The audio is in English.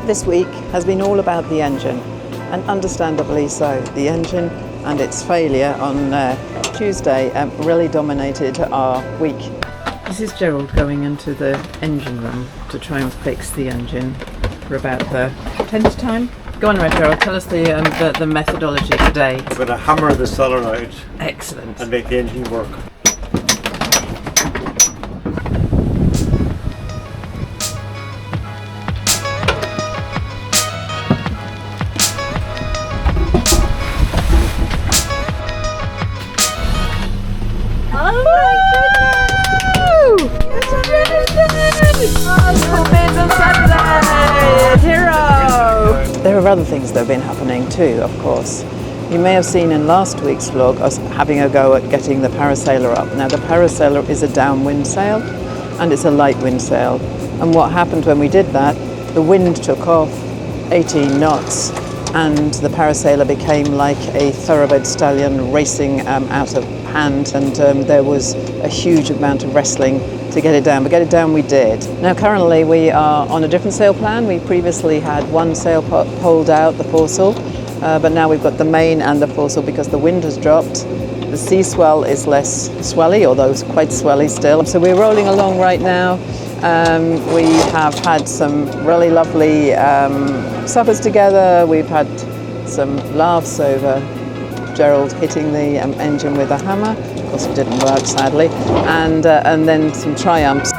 This week has been all about the engine, and understandably so. The engine and its failure on Tuesday really dominated our week. This is Gerald going into the engine room to try and fix the engine for about the 10th time. Go on, Gerald, tell us the methodology today. I'm going to hammer the solenoid. Excellent. And make the engine work. There are other things that have been happening too, of course. You may have seen in last week's vlog us having a go at getting the parasailer up. Now the parasailer is a downwind sail and it's a light wind sail. And what happened when we did that, the wind took off 18 knots and the parasailer became like a thoroughbred stallion racing out of hand, and there was a huge amount of wrestling to get it down, but get it down we did. Now currently we are on a different sail plan. We previously had one sail pulled out, the foresail, but now we've got the main and the foresail because the wind has dropped. The sea swell is less swelly, although it's quite swelly still. So we're rolling along right now. We have had some really lovely suppers together. We've had some laughs over Gerald hitting the engine with a hammer. Of course it didn't work, sadly. And then some triumphs.